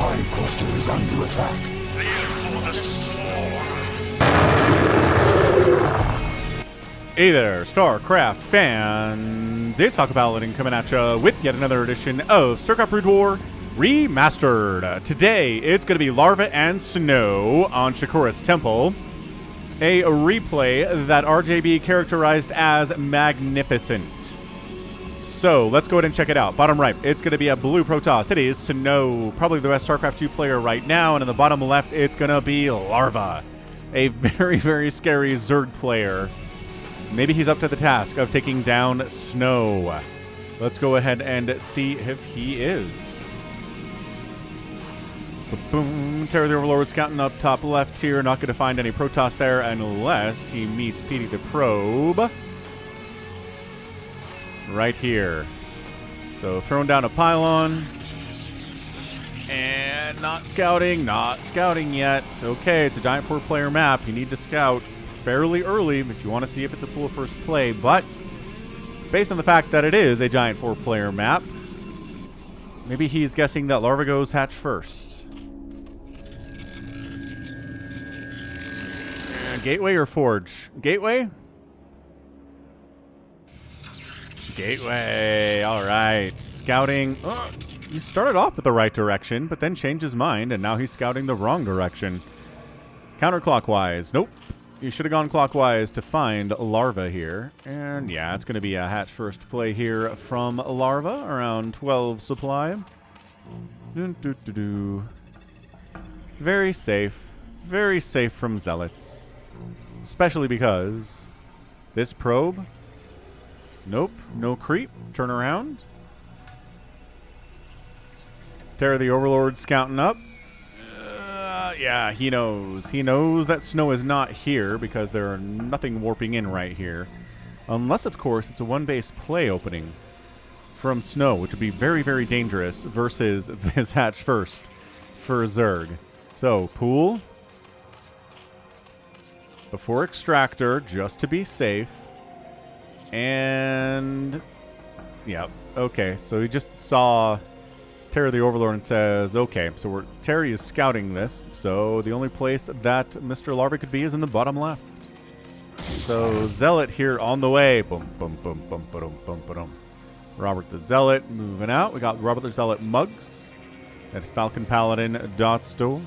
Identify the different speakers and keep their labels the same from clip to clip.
Speaker 1: hive cluster is under attack.
Speaker 2: For the swarm.
Speaker 3: Hey there, StarCraft fans! It's Paladin coming at you with yet another edition of StarCraft Brood War Remastered. Today, it's going to be Larva and Snow on Shakuras Temple. A replay that RJB characterized as magnificent. So, let's go ahead and check it out. Bottom right, it's going to be a blue Protoss. It is Snow, probably the best StarCraft 2 player right now. And in the bottom left, it's going to be Larva, a very, very scary Zerg player. Maybe he's up to the task of taking down Snow. Let's go ahead and see if he is. Boom. Terror the Overlord scouting up top left here. Not going to find any Protoss there unless he meets Petey the Probe. Right here. So throwing down a pylon. And not scouting yet. Okay, it's a giant 4-player map. You need to scout fairly early if you want to see if it's a pool first play, but based on the fact that it is a giant 4-player map, maybe he's guessing that Larva goes hatch first. Gateway or Forge? Gateway? Gateway. All right. Scouting. He started off with the right direction, but then changed his mind, and now he's scouting the wrong direction. Counterclockwise. Nope. You should have gone clockwise to find Larva here. And yeah, it's going to be a hatch first play here from Larva, around 12 supply. Very safe. Very safe from Zealots. Especially because this probe. Nope. No creep. Turn around. Terror the Overlord scouting up. Yeah, he knows. He knows that Snow is not here because there are nothing warping in right here. Unless, of course, it's a one-base play opening from Snow, which would be very, very dangerous versus this hatch first for Zerg. So, pool. Before extractor, just to be safe. And yeah, okay. So he just saw Terry the Overlord and says, okay, so Terry is scouting this, so the only place that Mr. Larva could be is in the bottom left. So Zealot here on the way. Boom, boom, boom, boom, boom, boom, boom. Robert the Zealot moving out. We got Robert the Zealot mugs at Falcon Paladin Dotsto.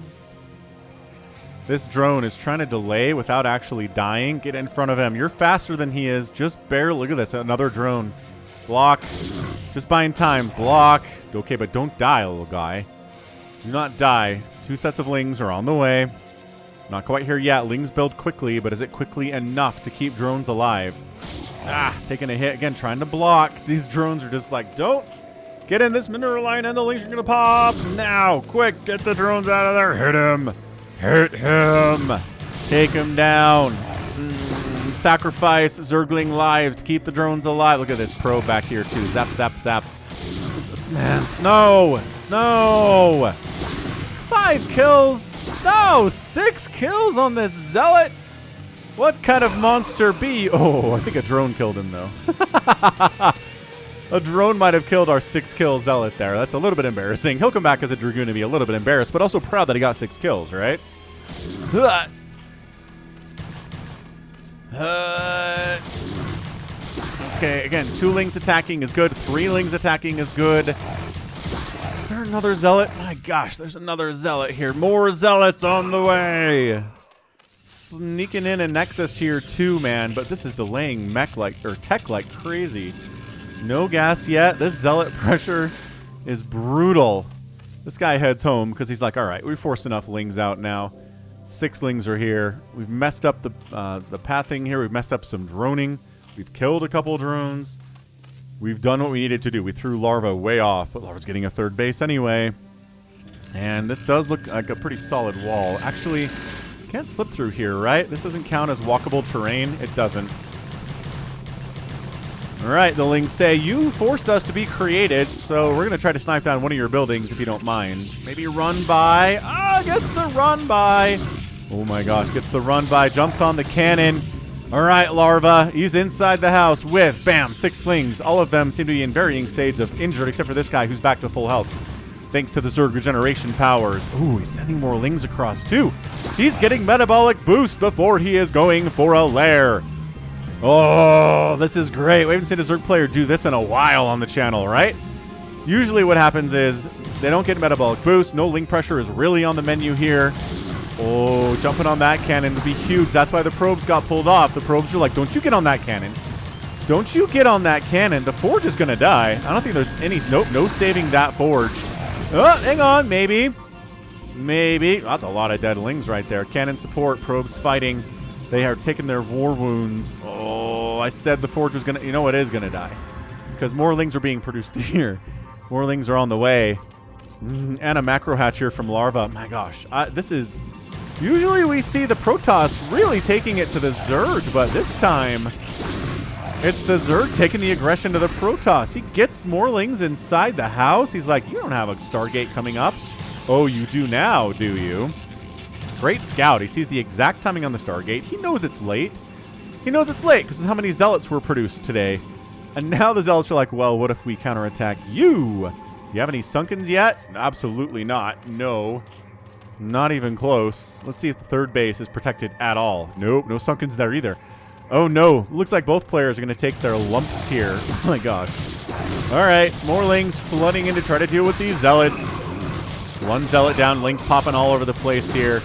Speaker 3: This drone is trying to delay without actually dying. Get in front of him. You're faster than he is. Just barely. Look at this. Another drone. Block. Just buying time. Block. Okay, but don't die, little guy. Do not die. 2 sets of Lings are on the way. Not quite here yet. Lings build quickly, but is it quickly enough to keep drones alive? Taking a hit. Again, trying to block. These drones are just like, don't get in this mineral line and the Lings are going to pop. Now, quick, get the drones out of there. Hit him. Hurt him. Take him down. Sacrifice Zergling lives to keep the drones alive. Look at this probe back here, too. Zap, zap, zap. Man, Snow. 5 kills. No, 6 kills on this Zealot. What kind of monster be? Oh, I think a drone killed him, though. A drone might have killed our 6-kill Zealot there. That's a little bit embarrassing. He'll come back as a Dragoon and be a little bit embarrassed, but also proud that he got 6 kills, right? Okay, again, 2 Lings attacking is good. 3 Lings attacking is good. Is there another Zealot? My gosh, there's another Zealot here. More Zealots on the way. Sneaking in a Nexus here too, man. But this is delaying tech like crazy. No gas yet. This Zealot pressure is brutal. This guy heads home because he's like, all right, we forced enough Lings out now. 6 Lings are here. We've messed up the pathing here. We've messed up some droning. We've killed a couple drones. We've done what we needed to do. We threw Larva way off, but Larva's getting a 3rd base anyway. And this does look like a pretty solid wall. Actually, can't slip through here, right? This doesn't count as walkable terrain. It doesn't. All right, the Lings say, you forced us to be created, so we're going to try to snipe down one of your buildings if you don't mind. Maybe run by. Gets the run by. Oh my gosh, gets the run by. Jumps on the cannon. All right, Larva. He's inside the house with, bam, 6 Lings. All of them seem to be in varying stages of injured, except for this guy who's back to full health. thanks to the Zerg regeneration powers. Ooh, he's sending more Lings across too. He's getting metabolic boost before he is going for a lair. Oh, this is great. We haven't seen a Zerg player do this in a while on the channel, right? Usually what happens is they don't get metabolic boost. No Ling pressure is really on the menu here. Oh, jumping on that cannon would be huge. That's why the probes got pulled off. The probes are like, don't you get on that cannon. Don't you get on that cannon. The Forge is going to die. I don't think there's any... Nope, no saving that Forge. Oh, hang on. Maybe. Maybe. That's a lot of dead Lings right there. Cannon support, probes fighting. They are taking their war wounds. Oh, I said the Forge was going to... You know what is going to die? Because more Lings are being produced here. More Lings are on the way. And a macro hatch here from Larva. My gosh. This is... Usually we see the Protoss really taking it to the Zerg, but this time it's the Zerg taking the aggression to the Protoss. He gets more Lings inside the house. He's like, you don't have a Stargate coming up. Oh, you do now, do you? Great scout. He sees the exact timing on the Stargate. He knows it's late. He knows it's late because of how many Zealots were produced today. And now the Zealots are like, well, what if we counterattack you? Do you have any Sunkens yet? Absolutely not. No. Not even close. Let's see if the third base is protected at all. Nope, no Sunkens there either. Oh no, looks like both players are going to take their lumps here. Oh my gosh. Alright, more Lings flooding in to try to deal with these Zealots. One Zealot down, Lings popping all over the place here.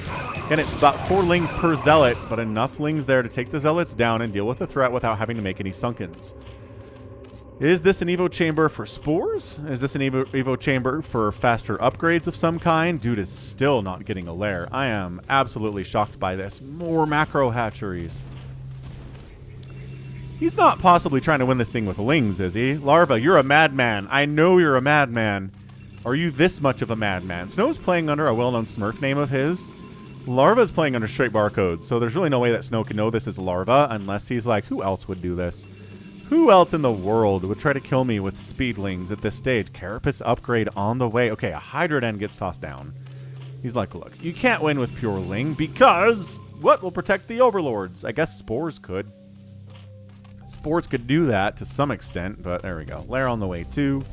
Speaker 3: And it's about 4 Lings per Zealot, but enough Lings there to take the Zealots down and deal with the threat without having to make any Sunkens. Is this an Evo chamber for spores? Is this an Evo chamber for faster upgrades of some kind? Dude is still not getting a lair. I am absolutely shocked by this. More macro hatcheries. He's not possibly trying to win this thing with Lings, is he? Larva, you're a madman. I know you're a madman. Are you this much of a madman? Snow's playing under a well-known Smurf name of his. Larva's playing under straight barcode, so there's really no way that Snow can know this is Larva unless he's like, who else would do this? Who else in the world would try to kill me with speedlings at this stage? Carapace upgrade on the way. Okay, a Hydra Den gets tossed down. He's like, look, you can't win with pure Ling because what will protect the Overlords? I guess Spores could. Spores could do that to some extent, but there we go. Lair on the way too.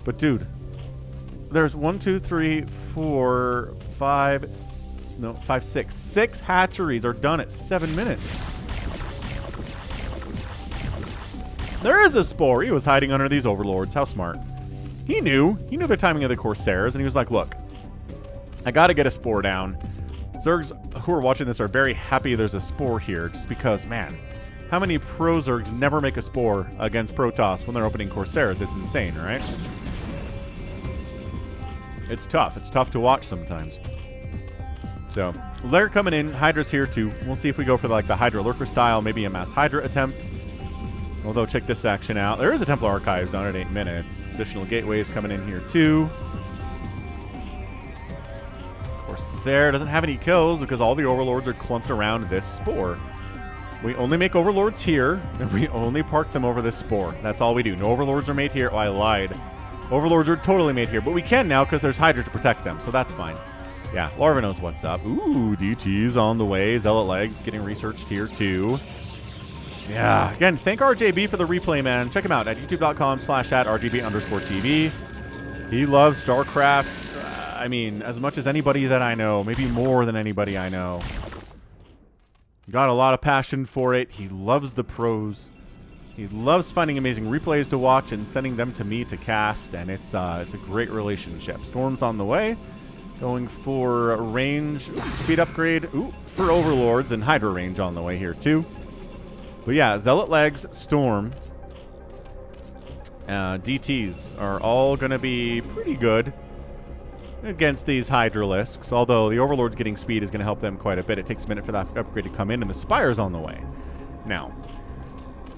Speaker 3: But dude, there's 1, 2, 3, 4, 5, no, 5, 6. 6 hatcheries are done at 7 minutes. There is a Spore. He was hiding under these Overlords. How smart. He knew. He knew the timing of the Corsairs, and he was like, look, I got to get a Spore down. Zergs who are watching this are very happy there's a Spore here, just because, man, how many pro Zergs never make a Spore against Protoss when they're opening Corsairs? It's insane, right? It's tough. It's tough to watch sometimes. So, Lair coming in. Hydra's here, too. We'll see if we go for, like, the Hydra Lurker style, maybe a Mass Hydra attempt. Although, check this action out. There is a Templar Archive done at 8 minutes. Additional gateways coming in here, too. Corsair doesn't have any kills because all the Overlords are clumped around this Spore. We only make Overlords here, and we only park them over this Spore. That's all we do. No Overlords are made here. Oh, I lied. Overlords are totally made here, but we can now because there's Hydra to protect them, so that's fine. Yeah, Larva knows what's up. Ooh, DT's on the way. Zealot Legs getting researched here, too. Yeah, again, thank RJB for the replay, man. Check him out at youtube.com/@RGB_TV. He loves StarCraft. I mean, as much as anybody that I know, maybe more than anybody I know. Got a lot of passion for it. He loves the pros. He loves finding amazing replays to watch and sending them to me to cast, and it's a great relationship. Storm's on the way. Going for a range speed upgrade. Ooh, for Overlords, and Hydra range on the way here, too. But yeah, Zealot Legs, Storm, DTs are all going to be pretty good against these Hydralisks, although the Overlord's getting speed is going to help them quite a bit. It takes a minute for that upgrade to come in, and the Spire's on the way. Now,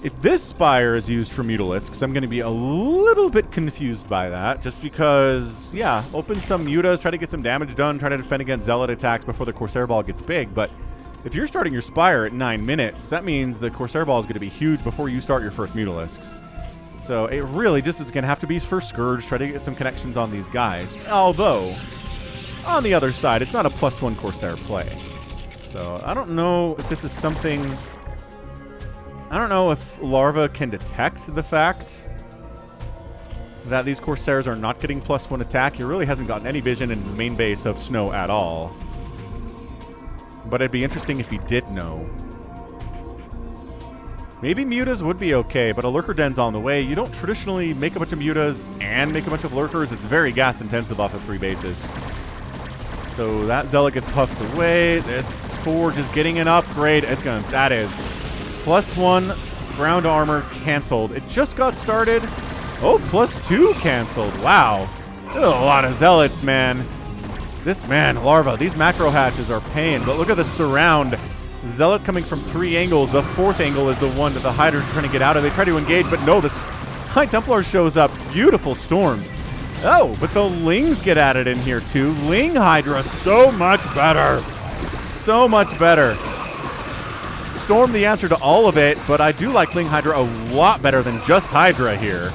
Speaker 3: if this Spire is used for Mutalisks, I'm going to be a little bit confused by that, just because, yeah, open some Mutas, try to get some damage done, try to defend against Zealot attacks before the Corsair Ball gets big, but if you're starting your Spire at 9 minutes, that means the Corsair Ball is going to be huge before you start your first Mutalisks. So it really just is going to have to be for Scourge, try to get some connections on these guys. Although, on the other side, it's not a +1 Corsair play. So I don't know if this is something... I don't know if Larva can detect the fact that these Corsairs are not getting +1 attack. He really hasn't gotten any vision in the main base of Snow at all. But it'd be interesting if he did know. Maybe mutas would be okay, but a lurker den's on the way. You don't traditionally make a bunch of mutas and make a bunch of lurkers. It's very gas intensive off of 3 bases. So that zealot gets huffed away. This forge is getting an upgrade. It's gonna. That is +1 ground armor canceled. It just got started. Oh, +2 canceled. Wow. There's a lot of zealots, man. This man, Larva. These macro hatches are pain. But look at the surround. Zealot coming from 3 angles. The 4th angle is the one that the Hydra are trying to get out of. They try to engage, but no, the High Templar shows up. Beautiful storms. Oh, but the Lings get added in here too. Ling Hydra, so much better. So much better. Storm the answer to all of it, but I do like Ling Hydra a lot better than just Hydra here.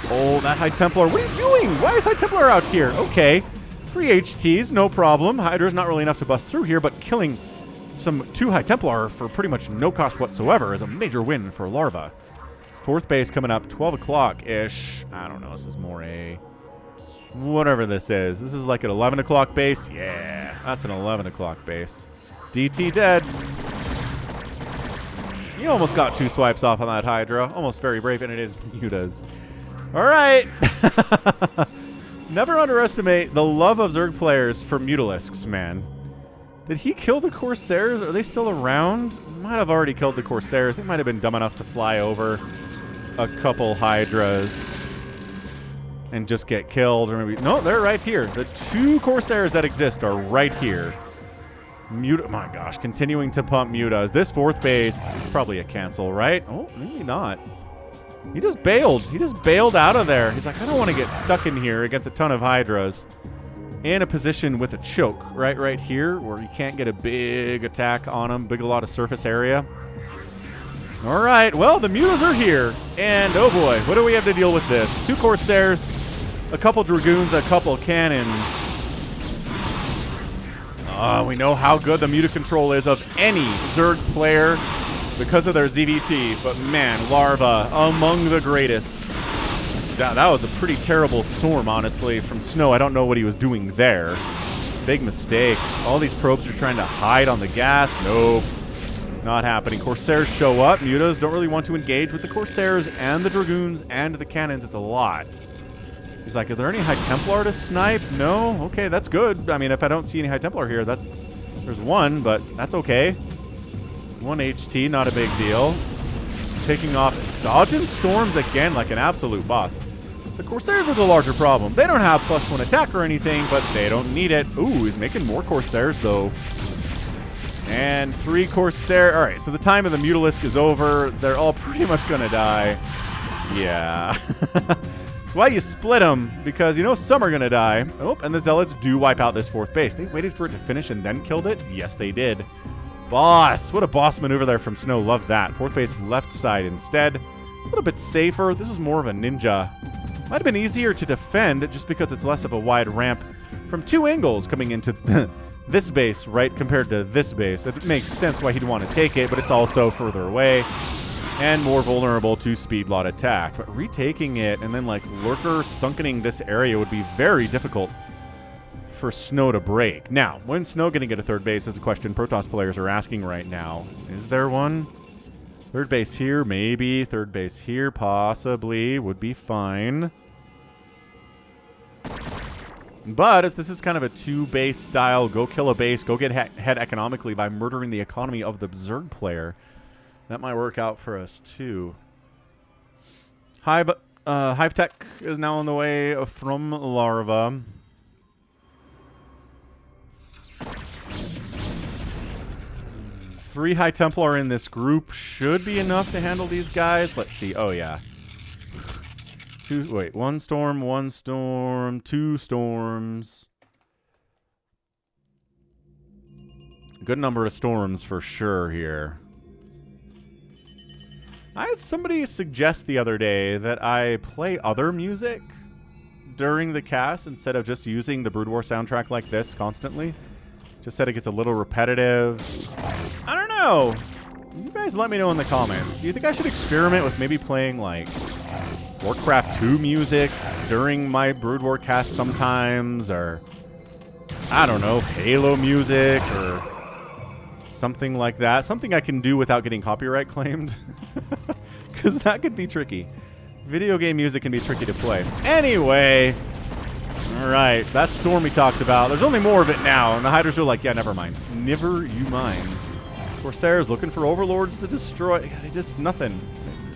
Speaker 3: Oh, that High Templar. What are you doing? Why is High Templar out here? Okay. 3 HTs, no problem. Hydra's not really enough to bust through here, but killing 2 High Templar for pretty much no cost whatsoever is a major win for Larva. 4th base coming up, 12 o'clock-ish. I don't know, this is more a... whatever this is. This is like an 11 o'clock base? Yeah, that's an 11 o'clock base. DT dead. You almost got 2 swipes off on that Hydra. Almost very brave, and it is mutas. All right. Never underestimate the love of Zerg players for Mutalisks, man. Did he kill the Corsairs? Are they still around? Might have already killed the Corsairs. They might have been dumb enough to fly over a couple Hydras and just get killed. Or maybe... no, they're right here. The 2 Corsairs that exist are right here. Muta... my gosh, continuing to pump mutas. This 4th base is probably a cancel, right? Oh, maybe not. He just bailed. He just bailed out of there. He's like, I don't want to get stuck in here against a ton of Hydras. In a position with a choke, right here, where you can't get a big attack on him, a lot of surface area. All right, well, the mutas are here, and oh boy, what do we have to deal with this? 2 Corsairs, a couple Dragoons, a couple Cannons. We know how good the muta control is of any Zerg player because of their ZVT, but man, Larva, among the greatest. That was a pretty terrible storm, honestly, from Snow. I don't know what he was doing there. Big mistake. All these probes are trying to hide on the gas. Nope. Not happening. Corsairs show up. Mutas don't really want to engage with the Corsairs and the Dragoons and the Cannons. It's a lot. He's like, are there any High Templar to snipe? No? Okay, that's good. I mean, if I don't see any High Templar here, there's one, but that's okay. 1 HT, not a big deal. Picking off, dodging storms again like an absolute boss. The Corsairs are the larger problem. They don't have +1 attack or anything, but they don't need it. Ooh, he's making more Corsairs, though. And 3 Corsair. All right, so the time of the Mutalisk is over. They're all pretty much going to die. Yeah. That's why you split them, because you know some are going to die. Oh, and the Zealots do wipe out this 4th base. They waited for it to finish and then killed it? Yes, they did. Boss. What a boss maneuver there from Snow. Love that. 4th base left side instead. A little bit safer. This was more of a ninja. Might have been easier to defend just because it's less of a wide ramp from 2 angles coming into this base, right, compared to this base. It makes sense why he'd want to take it, but it's also further away and more vulnerable to speed lot attack. But retaking it and then, like, lurker sunkening this area would be very difficult for Snow to break. Now, when Snow going to get a 3rd base is a question Protoss players are asking right now. Is there one? 3rd base here, maybe. 3rd base here, possibly. Would be fine. But if this is kind of a 2-base style, go kill a base, go get ahead economically by murdering the economy of the Zerg player, that might work out for us too. Hive Tech is now on the way from Larva. Three High Templar in this group should be enough to handle these guys. Let's see. Oh, yeah. 1 storm, 2 storms. Good number of storms for sure here. I had somebody suggest the other day that I play other music during the cast instead of just using the Brood War soundtrack like this constantly. Just said it gets a little repetitive. I don't know. You guys let me know in the comments. Do you think I should experiment with maybe playing, like, Warcraft 2 music during my Brood War cast sometimes, or I don't know, Halo music or something like that. Something I can do without getting copyright claimed, because that could be tricky. Video game music can be tricky to play. Anyway, all right, that storm we talked about. There's only more of it now, and the Hydras are like, yeah, never mind. Never you mind. Corsairs looking for overlords to destroy. They just nothing.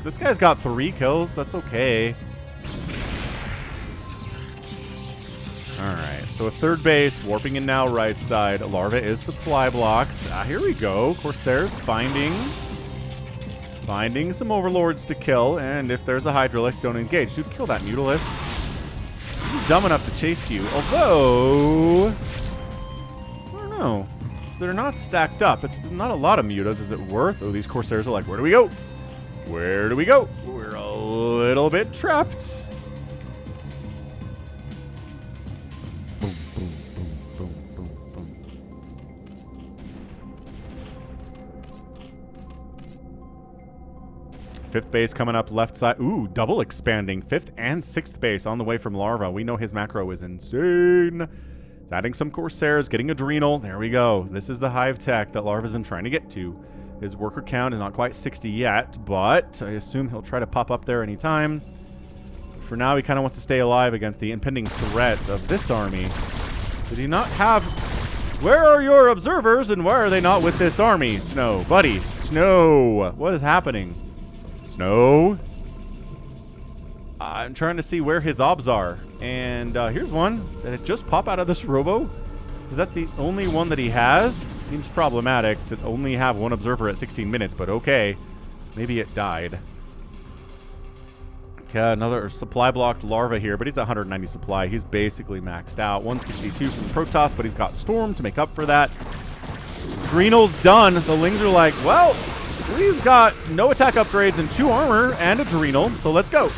Speaker 3: This guy's got 3 kills. That's okay. All right, so a third base, warping in now right side. Larva is supply blocked. Here we go. Corsairs finding some overlords to kill, and if there's a Hydralisk, don't engage. Dude, kill that Mutalisk. He's dumb enough to chase you, although I don't know. They're not stacked up. It's not a lot of mutas. Is it worth? Oh, these Corsairs are like, where do we go? Where do we go? We're a little bit trapped. Boom, boom, boom, boom, boom, boom. Fifth base coming up left side. Ooh, double expanding. 5th and 6th base on the way from Larva. We know his macro is insane. It's adding some Corsairs, getting Adrenal. There we go. This is the hive tech that Larva's been trying to get to. His worker count is not quite 60 yet, but I assume he'll try to pop up there anytime. For now, he kind of wants to stay alive against the impending threat of this army. Did he not have... Where are your observers, and why are they not with this army? Snow, buddy. Snow. What is happening? Snow. I'm trying to see where his obs are. And here's one. Did it just pop out of this robo? Is that the only one that he has? Seems problematic to only have 1 observer at 16 minutes, but okay. Maybe it died. Okay, another supply blocked Larva here, but he's at 190 supply. He's basically maxed out. 162 from Protoss, but he's got Storm to make up for that. Adrenal's done. The Lings are like, well, we've got no attack upgrades and 2 armor and Adrenal, so let's go.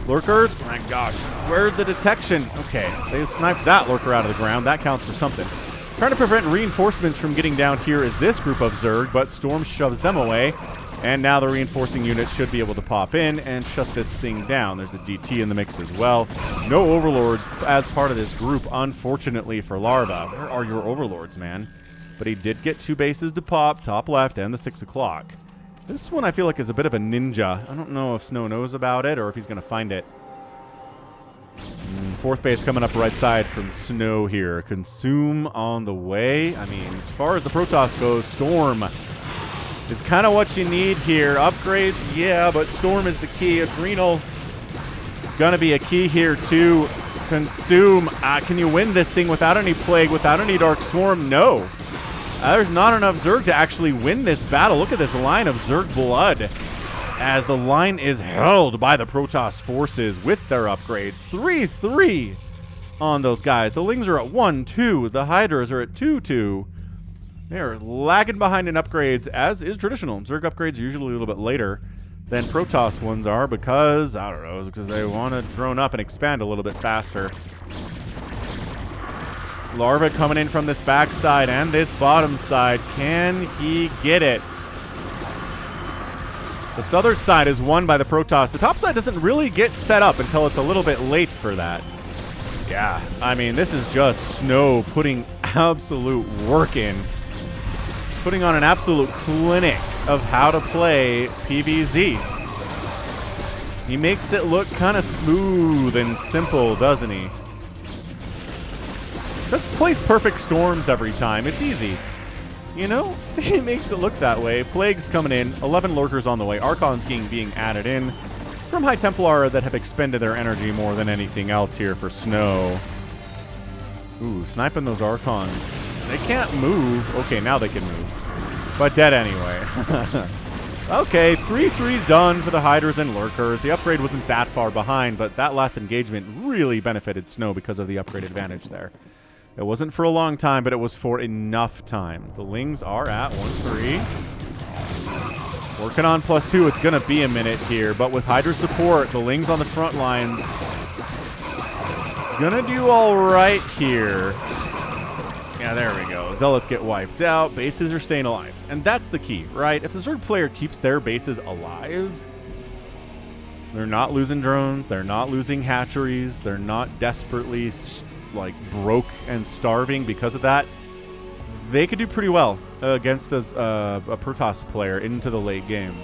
Speaker 3: Lurkers, oh my gosh, where's the detection? Okay, they sniped that Lurker out of the ground. That counts for something. Trying to prevent reinforcements from getting down here is this group of Zerg, but Storm shoves them away. And now the reinforcing unit should be able to pop in and shut this thing down. There's a DT in the mix as well. No overlords as part of this group, unfortunately for Larva. Where are your overlords, man? But he did get 2 bases to pop, top left and the 6 o'clock. This one I feel like is a bit of a ninja. I don't know if Snow knows about it or if he's going to find it. 4th base coming up right side from Snow here. Consume on the way. I mean, as far as the Protoss goes, Storm is kind of what you need here. Upgrades, yeah, but Storm is the key. Adrenal going to be a key here too. Consume. Can you win this thing without any Plague, without any Dark Swarm? No. There's not enough Zerg to actually win this battle. Look at this line of Zerg blood as the line is held by the Protoss forces with their upgrades. 3-3 on those guys. The Lings are at 1-2. The Hydras are at 2-2. They're lagging behind in upgrades, as is traditional. Zerg upgrades are usually a little bit later than Protoss ones are because, I don't know, because they want to drone up and expand a little bit faster. Larva coming in from this backside and this bottom side. Can he get it? The southern side is won by the Protoss. The top side doesn't really get set up until it's a little bit late for that. Yeah, I mean, this is just Snow putting absolute work in. Putting on an absolute clinic of how to play PvZ. He makes it look kind of smooth and simple, doesn't he? Just plays perfect storms every time. It's easy. You know? He makes it look that way. Plague's coming in. 11 Lurkers on the way. Archons being added in from High Templar that have expended their energy more than anything else here for Snow. Ooh, sniping those Archons. They can't move. Okay, now they can move. But dead anyway. Okay, 3-3's done for the Hydras and Lurkers. The upgrade wasn't that far behind, but that last engagement really benefited Snow because of the upgrade advantage there. It wasn't for a long time, but it was for enough time. The Lings are at 1-3. Working on +2. It's going to be a minute here, but with Hydra support, the Lings on the front lines gonna do all right here. Yeah, there we go. Zealots get wiped out. Bases are staying alive. And that's the key, right? If the Zerg player keeps their bases alive, They're not losing drones. They're not losing hatcheries. They're not desperately, like, broke and starving because of that. They could do pretty well against a Protoss player into the late game.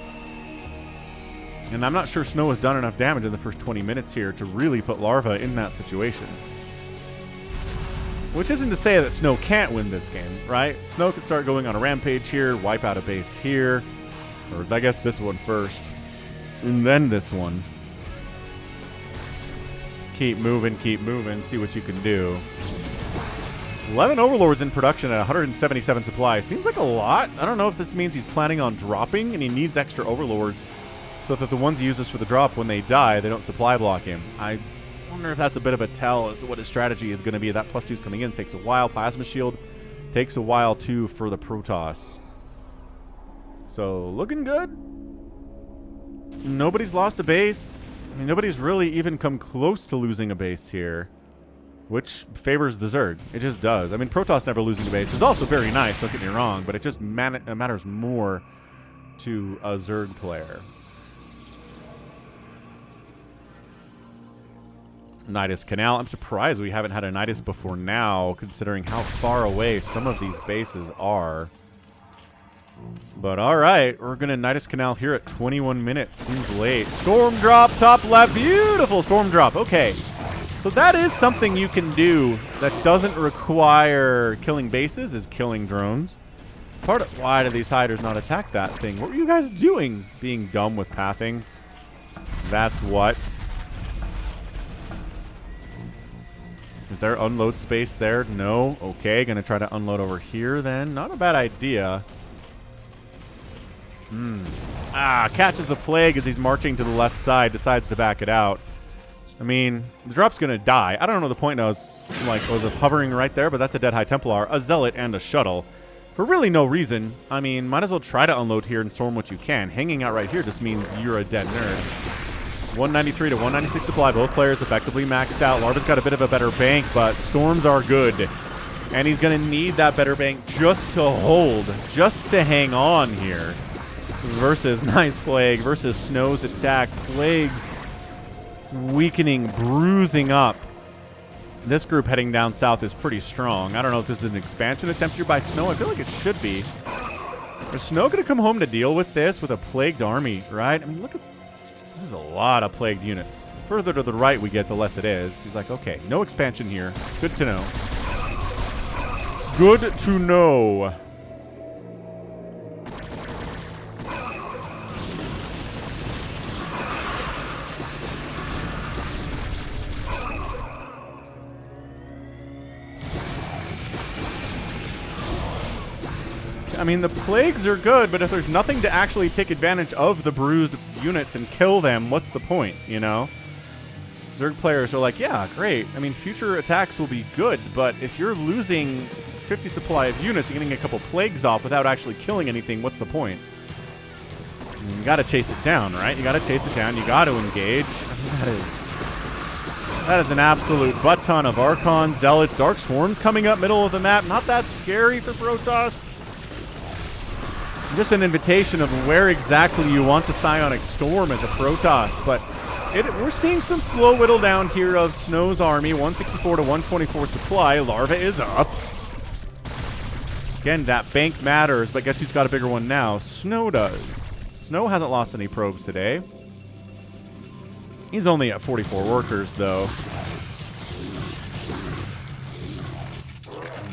Speaker 3: And I'm not sure Snow has done enough damage in the first 20 minutes here to really put Larva in that situation. Which isn't to say that Snow can't win this game, right? Snow could start going on a rampage here, wipe out a base here. Or I guess this one first. And then this one. Keep moving, see what you can do. 11 Overlords in production at 177 supply. Seems like a lot. I don't know if this means he's planning on dropping and he needs extra Overlords so that the ones he uses for the drop, when they die, they don't supply block him. I wonder if that's a bit of a tell as to what his strategy is going to be. That +2's coming in. Takes a while. Plasma Shield takes a while, too, for the Protoss. So, looking good. Nobody's lost a base. I mean, nobody's really even come close to losing a base here, which favors the Zerg. It just does. I mean, Protoss never losing a base is also very nice, don't get me wrong, but it just matters more to a Zerg player. Nidus Canal. I'm surprised we haven't had a Nidus before now, considering how far away some of these bases are. But alright, we're going to Nidus Canal here at 21 minutes. Seems late. Storm drop, top left. Beautiful storm drop. Okay. So that is something you can do that doesn't require killing bases, is killing drones. Part of why do these hiders not attack that thing? What were you guys doing? Being dumb with pathing? That's what. Is there unload space there? No. Okay, gonna try to unload over here then. Not a bad idea. Catches a plague as he's marching to the left side, decides to back it out. I mean, the drop's gonna die. I don't know the point I was of hovering right there, but that's a Dead High Templar, a Zealot, and a Shuttle. For really no reason. I mean, might as well try to unload here and storm what you can. Hanging out right here just means you're a dead nerd. 193 to 196 supply. Both players effectively maxed out. Larva's got a bit of a better bank, but storms are good. And he's going to need that better bank just to hold, just to hang on here. Versus Nice Plague, versus Snow's attack. Plague's weakening, bruising up. This group heading down south is pretty strong. I don't know if this is an expansion attempt here by Snow. I feel like it should be. Is Snow going to come home to deal with this with a plagued army, right? I mean, look at... This is a lot of plagued units. The further to the right we get, the less it is. He's like, okay, no expansion here. Good to know. Good to know. I mean, the plagues are good, but if there's nothing to actually take advantage of the bruised units and kill them, what's the point, you know? Zerg players are like, yeah, great. I mean, future attacks will be good, but if you're losing 50 supply of units and getting a couple plagues off without actually killing anything, what's the point? I mean, you gotta chase it down, right? You gotta chase it down. You gotta engage. I mean, that is an absolute butt ton of Archons, Zealots, Dark Swarms coming up middle of the map. Not that scary for Protoss. Just an invitation of where exactly you want to Psionic Storm as a Protoss, but we're seeing some slow whittle down here of Snow's army. 164 to 124 supply. Larva is up. Again, that bank matters, but guess who's got a bigger one now? Snow does. Snow hasn't lost any probes today. He's only at 44 workers, though.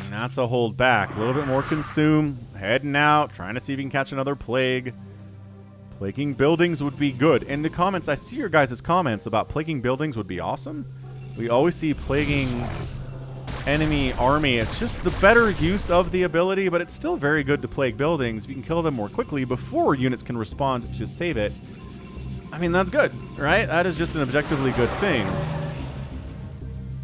Speaker 3: And that's a hold back. A little bit more consume. Heading out, trying to see if he can catch another plague. Plaguing buildings would be good. In the comments, I see your guys' comments about plaguing buildings would be awesome. We always see plaguing enemy army. It's just the better use of the ability, but it's still very good to plague buildings. If you can kill them more quickly before units can respond to save it, I mean, that's good, right? That is just an objectively good thing.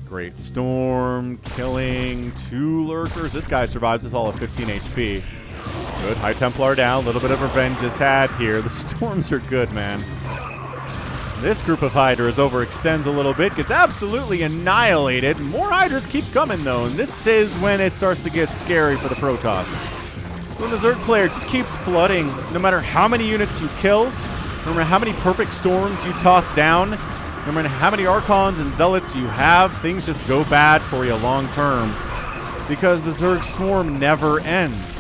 Speaker 3: Great Storm, killing 2 lurkers. This guy survives with all of 15 HP. Good. High Templar down. A little bit of revenge is had here. The storms are good, man. This group of Hydras overextends a little bit. Gets absolutely annihilated. More Hydras keep coming, though. And this is when it starts to get scary for the Protoss. When the Zerg player just keeps flooding, no matter how many units you kill, Remember how many perfect storms you toss down? Remember how many Archons and Zealots you have? Things just go bad for you long term because the Zerg swarm never ends.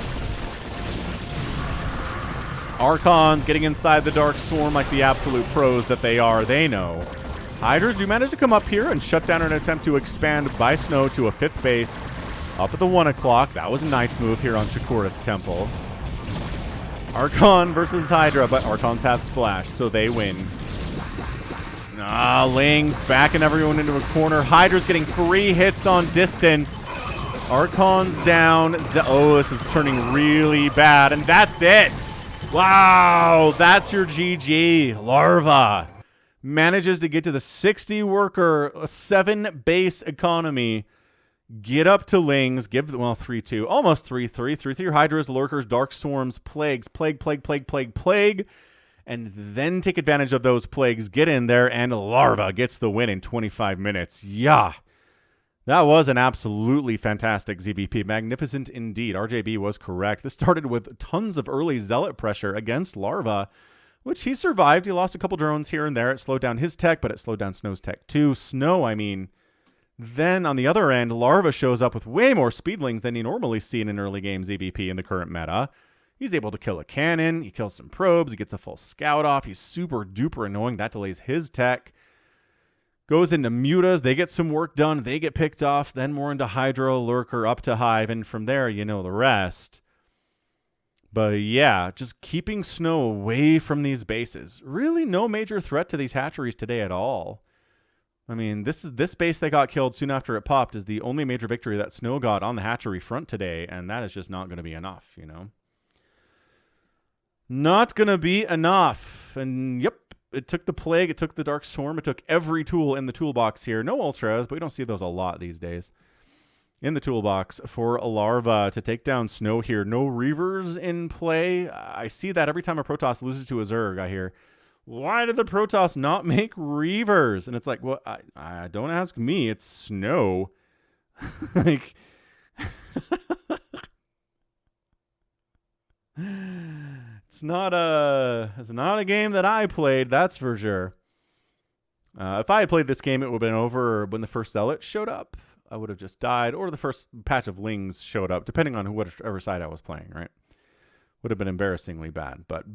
Speaker 3: Archons getting inside the Dark Swarm like the absolute pros that they are, they know. Hydras, you managed to come up here and shut down an attempt to expand by Snow to a 5th base up at the 1 o'clock. That was a nice move here on Shakuras Temple. Archon versus Hydra, but Archons have Splash, so they win. Ling's backing everyone into a corner. Hydra's getting 3 hits on distance. Archon's down. Oh, this is turning really bad, and that's it. Wow, that's your GG. Larva manages to get to the 60 worker, 7 base economy, get up to Lings, give them, well, 3-2, almost 3-3, 3-3 Hydras, Lurkers, Dark Storms, Plagues, Plague, and then take advantage of those Plagues, get in there, and Larva gets the win in 25 minutes. Yeah. That was an absolutely fantastic ZVP. Magnificent indeed. RJB was correct. This started with tons of early Zealot pressure against Larva, which he survived. He lost a couple drones here and there. It slowed down his tech, but it slowed down Snow's tech too. Snow, I mean. Then on the other end, Larva shows up with way more speedlings than you normally see in an early game ZVP in the current meta. He's able to kill a cannon. He kills some probes. He gets a full scout off. He's super duper annoying. That delays his tech. Goes into mutas, they get some work done, they get picked off, then more into Hydra, Lurker, up to Hive, and from there, you know the rest. But yeah, just keeping Snow away from these bases. Really no major threat to these hatcheries today at all. I mean, this base that got killed soon after it popped is the only major victory that Snow got on the hatchery front today, and that is just not going to be enough, you know? Not going to be enough. And yep. It took the Plague, it took the Dark Storm, it took every tool in the toolbox here. No Ultras, but we don't see those a lot these days. In the toolbox for a Larva to take down Snow here. No Reavers in play. I see that every time a Protoss loses to a Zerg, I hear, why did the Protoss not make Reavers? And it's like, well, I don't ask me, it's Snow. Like... It's not a game that I played, that's for sure. If I had played this game, it would have been over when the first Zealot showed up. I would have just died, or the first patch of Lings showed up, depending on whatever side I was playing, right? Would have been embarrassingly bad. But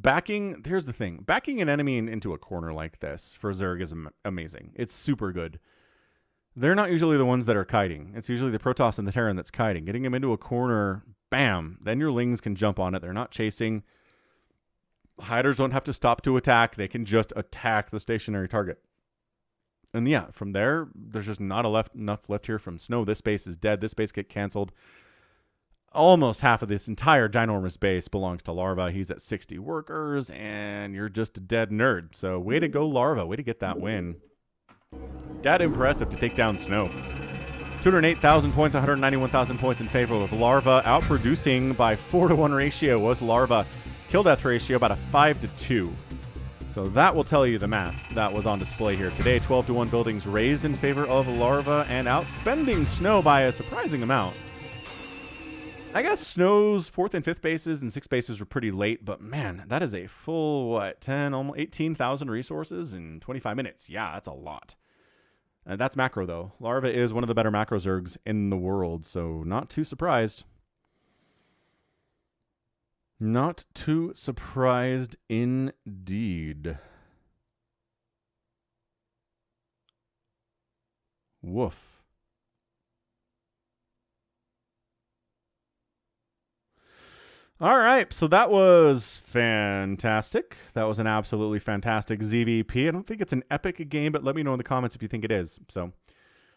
Speaker 3: here's the thing. Backing an enemy into a corner like this for Zerg is amazing. It's super good. They're not usually the ones that are kiting. It's usually the Protoss and the Terran that's kiting. Getting them into a corner, bam, then your Lings can jump on it. They're not chasing. Hiders don't have to stop to attack. They can just attack the stationary target. And yeah, from there, there's just not enough left here from Snow. This base is dead. This base get canceled. Almost half of this entire ginormous base belongs to Larva. He's at 60 workers, and you're just a dead nerd. So way to go, Larva. Way to get that win. That impressive to take down Snow. 208,000 points, 191,000 points in favor of Larva. Outproducing by 4-to-1 ratio was Larva. Kill death ratio about a 5-to-2. So that will tell you the math that was on display here today. 12-to-1 buildings raised in favor of Larva and outspending Snow by a surprising amount. I guess Snow's 4th and 5th bases and 6th bases were pretty late, but man, that is a full, what, 10, almost 18,000 resources in 25 minutes. Yeah, that's a lot. That's macro, though. Larva is one of the better macro Zergs in the world, so not too surprised. Not too surprised indeed. Woof. All right, so that was fantastic. That was an absolutely fantastic ZVP. I don't think it's an epic game, but let me know in the comments if you think it is. So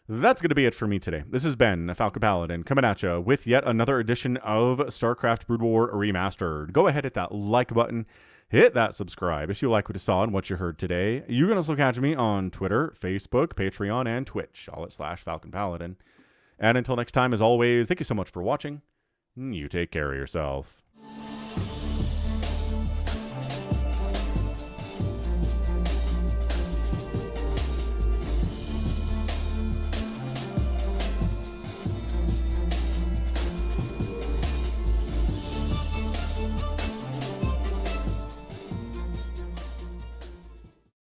Speaker 3: that's going to be it for me today. This has been Falcon Paladin coming at you with yet another edition of StarCraft Brood War Remastered. Go ahead, hit that like button, hit that subscribe if you like what you saw and what you heard today. You can also catch me on Twitter, Facebook, Patreon, and Twitch, all at /Falcon Paladin. And until next time, as always, thank you so much for watching. You take care of yourself.